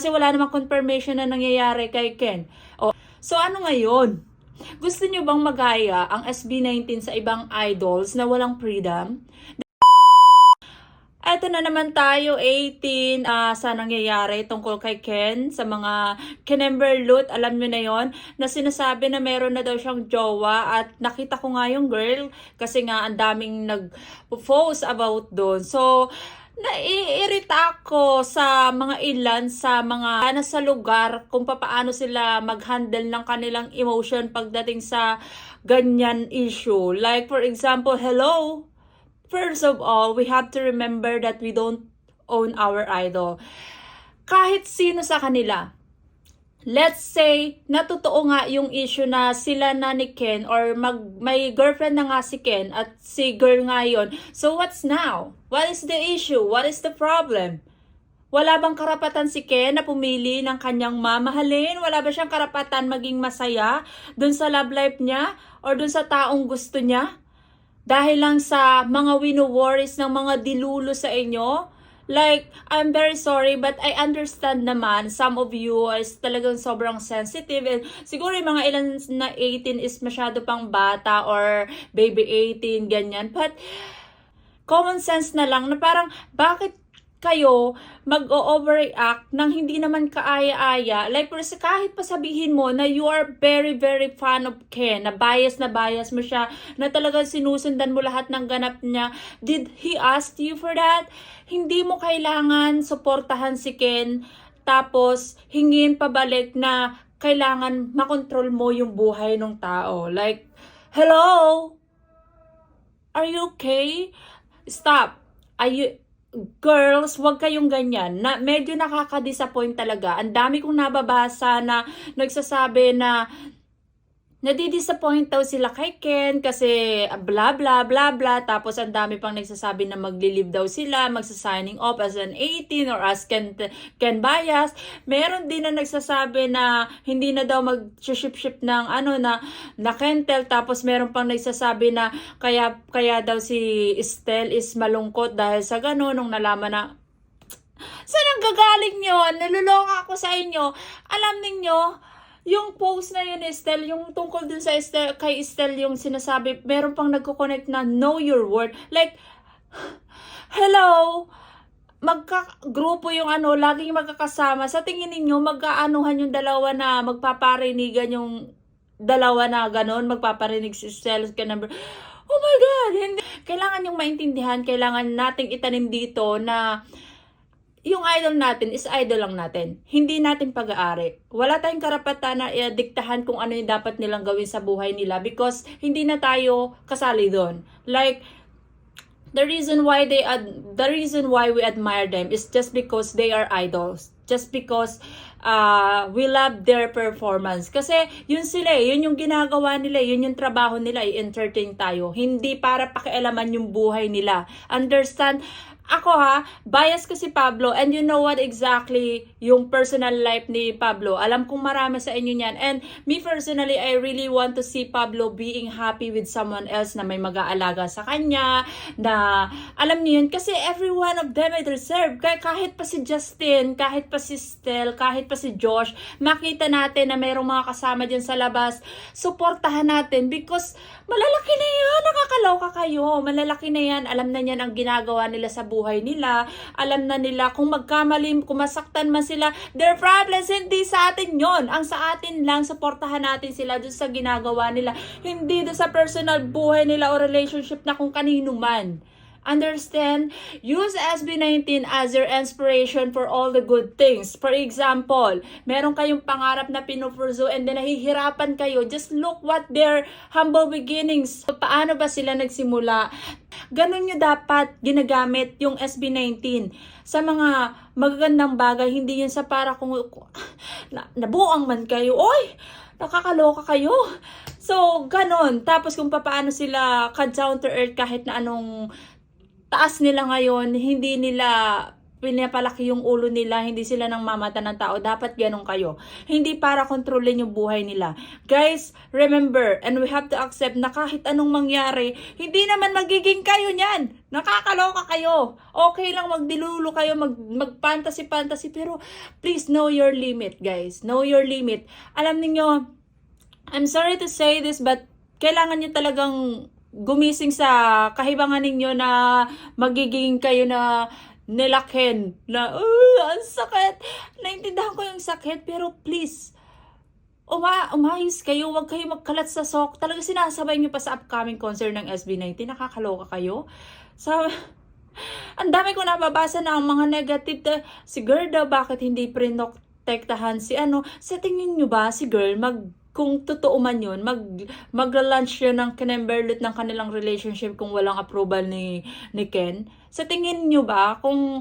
Kasi wala namang confirmation na nangyayari kay Ken. So ano ngayon? Gusto nyo bang magaya ang SB19 sa ibang idols na walang freedom? Eto na naman tayo, 18, sa nangyayari tungkol kay Ken, sa mga Kinemberlut, alam nyo na yon na sinasabi na meron na daw siyang jowa, at nakita ko nga yung girl, kasi nga ang daming nag-post about doon. So, naiirita ako sa mga ilan, sa mga nasa lugar, kung paano sila mag-handle ng kanilang emotion pagdating sa ganyan issue. Like for example, hello? First of all, we have to remember that we don't own our idol. Kahit sino sa kanila. Let's say, natotoo nga yung issue na sila na ni Ken, or may girlfriend na nga si Ken at si girl nga yun. So what's now? What is the issue? What is the problem? Wala bang karapatan si Ken na pumili ng kanyang mamahalin? Wala ba siyang karapatan maging masaya dun sa love life niya or dun sa taong gusto niya? Dahil lang sa mga wino-worries ng mga dilulo sa inyo? Like, I'm very sorry, but I understand naman, some of you is talagang sobrang sensitive. And siguro yung mga ilan na 18 is masyado pang bata or baby 18, ganyan. But, common sense na lang na parang, bakit kayo mag-overreact nang hindi naman kaaya-aya? Like, kahit pa sabihin mo na you are very, very fan of Ken, na bias mo siya, na talagang sinusundan mo lahat ng ganap niya, did he ask you for that? Hindi mo kailangan suportahan si Ken, tapos hingin pabalik na kailangan makontrol mo yung buhay ng tao. Like, hello? Are you okay? Stop. Girls, wag kayong ganyan. Medyo nakaka-disappoint talaga. Ang dami kong nababasa na nagsasabi na nadidisappoint daw sila kay Ken kasi bla bla bla bla, tapos ang dami pang nagsasabi na magli-leave daw sila, magsa-signing off as an 18 or as Ken bias. Meron din na nagsasabi na hindi na daw mag-ship ng na Kentel, tapos meron pang nagsasabi na kaya daw si Estelle is malungkot dahil sa gano'n nung nalaman na. Saan ang gagaling yun? Naluloka ako sa inyo. Alam ninyo, yung post na yun, Estelle, yung tungkol dun sa Estelle, kay Estelle, yung sinasabi, meron pang nagko-connect na know your worth. Like, hello? Magka-grupo yung laging magkakasama. Sa tingin ninyo, mag-aanuhan yung dalawa na magpaparinigan yung dalawa na ganon, magpaparinig si Estelle ka number. Oh my God! Hindi. Kailangan yung maintindihan, kailangan nating itanim dito na yung idol natin is idol lang natin. Hindi natin pag-aari. Wala tayong karapatan na diktahan kung ano yung dapat nilang gawin sa buhay nila because hindi na tayo kasali doon. Like, the reason why we admire them is just because they are idols. Just because we love their performance. Kasi yun sila, yun yung ginagawa nila, yun yung trabaho nila, i-entertain tayo. Hindi para pakialaman yung buhay nila. Understand? Ako bias ko si Pablo, and you know what exactly yung personal life ni Pablo. Alam kong marami sa inyo niyan. And me personally, I really want to see Pablo being happy with someone else na may mag-aalaga sa kanya, na alam niyo yun. Kasi every one of them I deserve. Kahit pa si Justin, kahit pa si Stell, kahit pa si Josh, makita natin na mayroong mga kasama dyan sa labas. Suportahan natin because malalaki na yan. Nakakaloka kayo. Malalaki na yan. Alam na niyan ang ginagawa nila sa buhay nila. Alam na nila kung magkamali, kung masaktan man sila, their problems, hindi sa atin yon. Ang sa atin lang, suportahan natin sila doon sa ginagawa nila. Hindi doon sa personal buhay nila o relationship na kung kanino man. Understand? Use SB19 as your inspiration for all the good things. For example, meron kayong pangarap na pinupursue and then nahihirapan kayo. Just look what their humble beginnings. Paano ba sila nagsimula? Ganun nyo dapat ginagamit yung SB19 sa mga magagandang bagay. Hindi yun sa para kung nabuang man kayo. Oy! Nakakaloka kayo. So, ganun. Tapos kung paano sila ka-down to earth kahit na anong taas nila ngayon, hindi nila pinapalaki yung ulo nila, hindi sila nang mamata ng tao. Dapat ganun kayo. Hindi para kontrolin yung buhay nila. Guys, remember, and we have to accept na kahit anong mangyari, hindi naman magiging kayo niyan. Nakakaloka kayo. Okay lang magdilulo kayo, mag-fantasy, pero please know your limit, guys. Know your limit. Alam niyo, I'm sorry to say this, but kailangan niyo talagang gumising sa kahibangan ninyo na magiging kayo na nilakin na, ang sakit. Naintindihan ko yung sakit, pero please, umayos kayo, huwag kayo magkalat sa sok. Talaga sinasabay nyo pa sa upcoming concert ng SB19, nakakaloka kayo. Ang dami ko nababasa na ang mga negative si girl daw, bakit hindi prinotektahan si sa tingin nyo ba si girl, kung totoo man yun, magla-launch yun ng kinemberlut ng kanilang relationship kung walang approval ni Ken? Sa tingin nyo ba, kung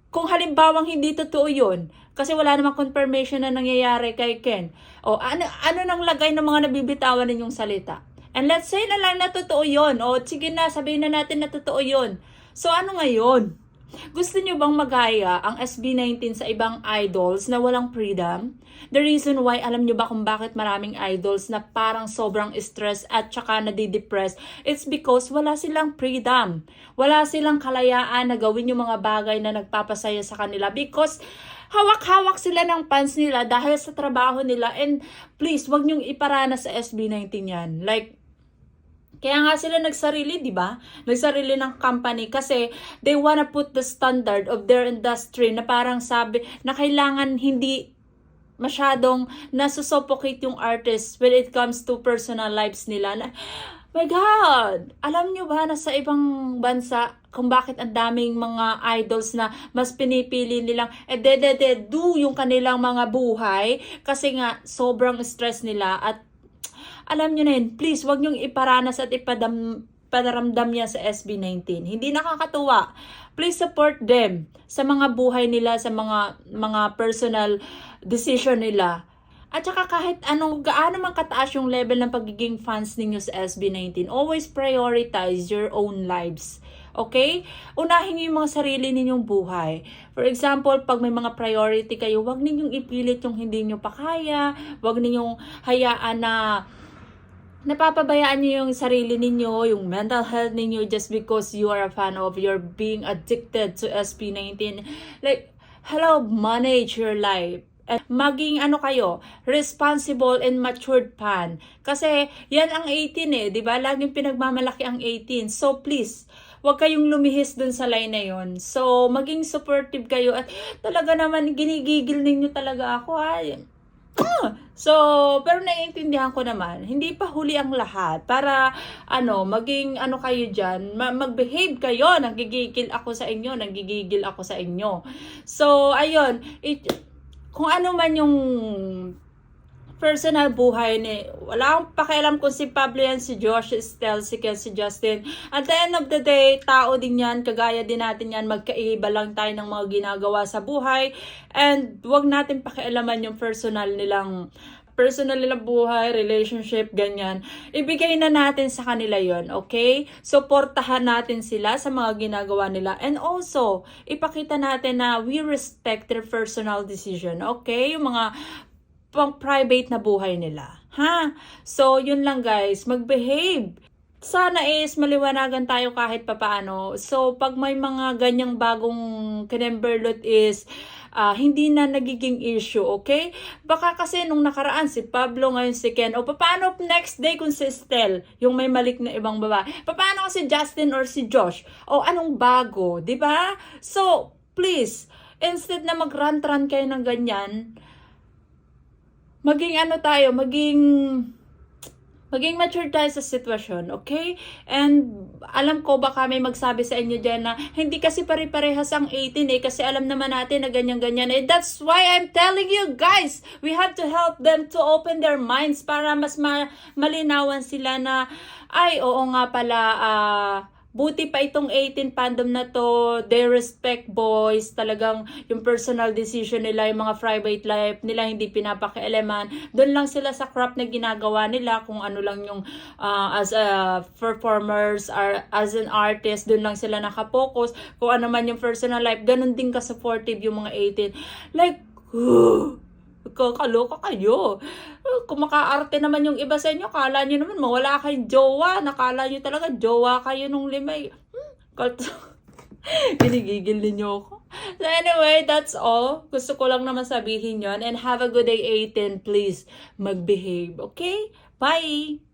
halimbawang hindi totoo yun, kasi wala namang confirmation na nangyayari kay Ken, o ano nang lagay ng mga nabibitawan ninyong salita? And let's say na lang na totoo yun, o sige na, sabihin na natin na totoo yun. So ano ngayon? Gusto nyo bang magaya ang SB19 sa ibang idols na walang freedom? The reason why, alam nyo ba kung bakit maraming idols na parang sobrang stress at saka nadidepress? It's because wala silang freedom. Wala silang kalayaan na gawin yung mga bagay na nagpapasaya sa kanila because hawak-hawak sila ng fans nila dahil sa trabaho nila. And please, wag nyong iparana sa SB19 yan. Like, kaya nga sila nagsarili, di ba? Nagsarili ng company kasi they wanna put the standard of their industry na parang sabi na kailangan hindi masyadong nasusuffocate yung artist when it comes to personal lives nila. My God! Alam nyo ba na sa ibang bansa kung bakit ang daming mga idols na mas pinipili nilang do yung kanilang mga buhay kasi nga sobrang stress nila at alam nyo na yun, please, wag nyong iparanas at panaramdam yan sa SB19. Hindi nakakatuwa. Please support them sa mga buhay nila, sa mga personal decision nila. At saka kahit gaano man kataas yung level ng pagiging fans ninyo sa SB19, always prioritize your own lives. Okay? Unahin niyo yung mga sarili ninyong buhay. For example, pag may mga priority kayo, wag ninyong ipilit yung hindi nyo pa kaya. Wag ninyong hayaan na napapabayaan niyo yung sarili ninyo, yung mental health ninyo just because you are a fan of, you're being addicted to SB19. Like, hello, manage your life. And maging kayo, responsible and matured fan. Kasi yan ang 18 di ba? Laging pinagmamalaki ang 18. So please, huwag kayong lumihis dun sa line na yon. So maging supportive kayo at talaga naman ginigigil ninyo talaga ako So, pero naiintindihan ko naman, hindi pa huli ang lahat para maging kayo dyan, mag-behave kayo, nanggigigil ako sa inyo, nanggigigil ako sa inyo. So, ayun, kung ano man yung personal buhay wala akong pakialam kung si Pablo yan, si Josh, si Estel, si Ken, si Justin. At the end of the day, tao din yan, kagaya din natin yan, magkaiba lang tayo ng mga ginagawa sa buhay. And wag natin pakialaman yung personal nilang buhay, relationship, ganyan. Ibigay na natin sa kanila yon, okay? Suportahan natin sila sa mga ginagawa nila. And also, ipakita natin na we respect their personal decision, okay? Yung mga pang-private na buhay nila. So, yun lang guys. Mag-behave. Sana is maliwanagan tayo kahit papaano. So, pag may mga ganyang bagong kinemberlut is hindi na nagiging issue, okay? Baka kasi nung nakaraan si Pablo, ngayon si Ken. O paano next day kung si Estel, yung may malik na ibang babae? Paano si Justin or si Josh? O anong bago, di ba? So, please, instead na mag-rant-rant kayo ng ganyan, maging mature tayo sa sitwasyon, okay? And alam ko baka may magsabi sa inyo dyan na hindi kasi pare-parehas ang 18 kasi alam naman natin na ganyan-ganyan. That's why I'm telling you guys, we have to help them to open their minds para mas malinawan sila na, ay, oo nga pala, buti pa itong 18 fandom na to, they respect boys, talagang yung personal decision nila, yung mga private life nila, hindi pinapakialaman. Doon lang sila sa craft na ginagawa nila, kung ano lang yung as a performers, or as an artist, doon lang sila nakapokus. Kung ano man yung personal life, ganun din ka-supportive yung mga 18. Like, kakaloka kayo. Kung makaarte naman yung iba sa inyo, kala nyo naman mawala kayong jowa. Nakala nyo talaga jowa kayo nung limay. Ginigigil ninyo ako. So anyway, that's all. Gusto ko lang naman sabihin yon. And have a good day, 18. Please, mag-behave. Okay? Bye!